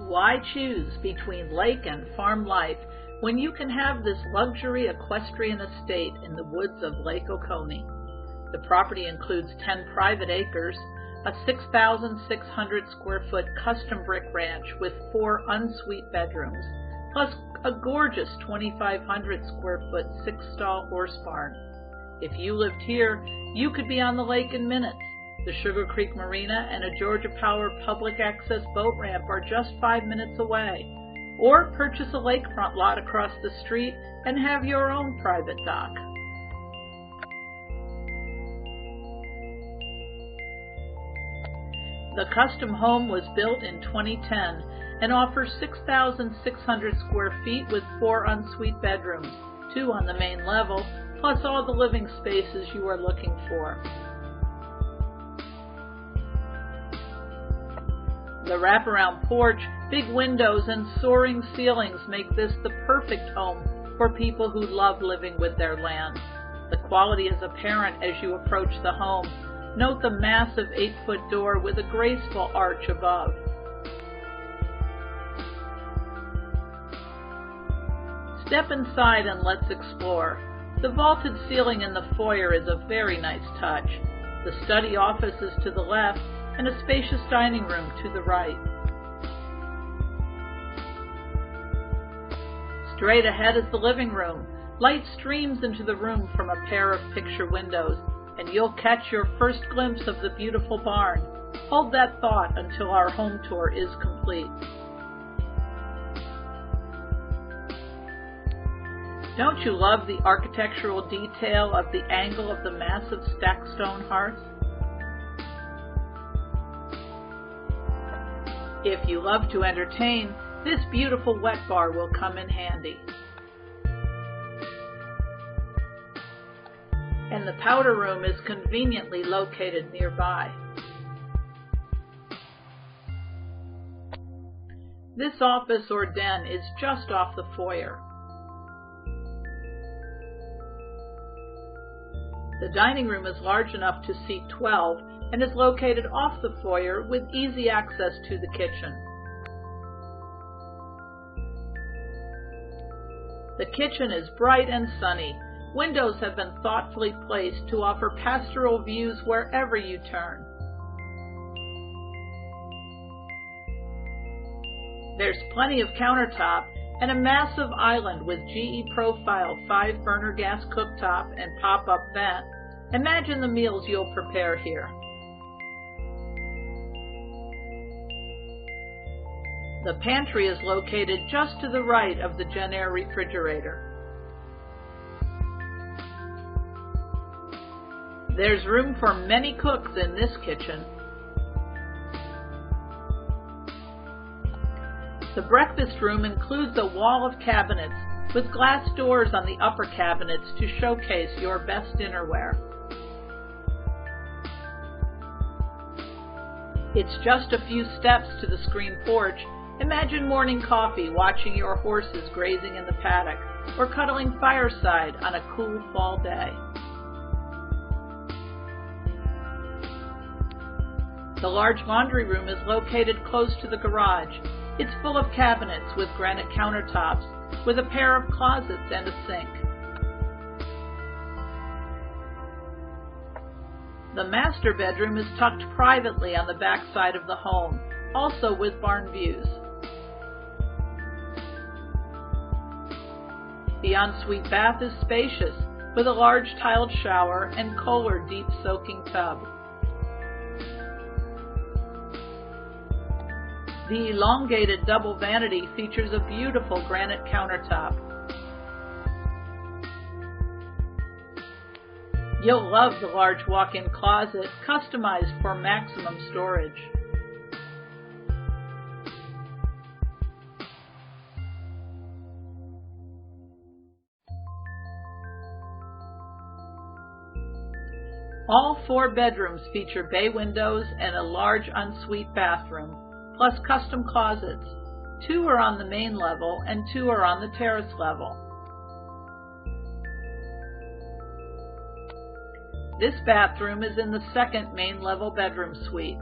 Why choose between lake and farm life when you can have this luxury equestrian estate in the woods of Lake Oconee? The property includes 10 private acres, a 6,600 square foot custom brick ranch with 4 ensuite bedrooms, plus a gorgeous 2,500 square foot 6-stall horse barn. If you lived here, you could be on the lake in minutes. The Creek Marina and a Georgia Power public access boat ramp are just 5 minutes away. Or purchase a lakefront lot across the street and have your own private dock. The custom home was built in 2010 and offers 6,600 square feet with 4 ensuite bedrooms, 2 on the main level, plus all the living spaces you are looking for. The wraparound porch, big windows, and soaring ceilings make this the perfect home for people who love living with their land. The quality is apparent as you approach the home. Note the massive 8-foot door with a graceful arch above. Step inside and let's explore. The vaulted ceiling in the foyer is a very nice touch. The study office is to the left, and a spacious dining room to the right. Straight ahead is the living room. Light streams into the room from a pair of picture windows, and you'll catch your first glimpse of the beautiful barn. Hold that thought until our home tour is complete. Don't you love the architectural detail of the angle of the massive stacked stone hearths? If you love to entertain, this beautiful wet bar will come in handy. And the powder room is conveniently located nearby. This office or den is just off the foyer. The dining room is large enough to seat 12 and is located off the foyer with easy access to the kitchen. The kitchen is bright and sunny. Windows have been thoughtfully placed to offer pastoral views wherever you turn. There's plenty of countertop and a massive island with GE profile 5-burner gas cooktop and pop-up vent. Imagine the meals you'll prepare here. The pantry is located just to the right of the Genair refrigerator. There's room for many cooks in this kitchen. The breakfast room includes a wall of cabinets with glass doors on the upper cabinets to showcase your best dinnerware. It's just a few steps to the screen porch. Imagine morning coffee watching your horses grazing in the paddock, or cuddling fireside on a cool fall day. The large laundry room is located close to the garage. It's full of cabinets with granite countertops, with a pair of closets and a sink. The master bedroom is tucked privately on the back side of the home, also with barn views. The ensuite bath is spacious, with a large tiled shower and Kohler deep soaking tub. The elongated double vanity features a beautiful granite countertop. You'll love the large walk-in closet, customized for maximum storage. All 4 bedrooms feature bay windows and a large ensuite bathroom, plus custom closets. 2 are on the main level and 2 are on the terrace level. This bathroom is in the second main level bedroom suite.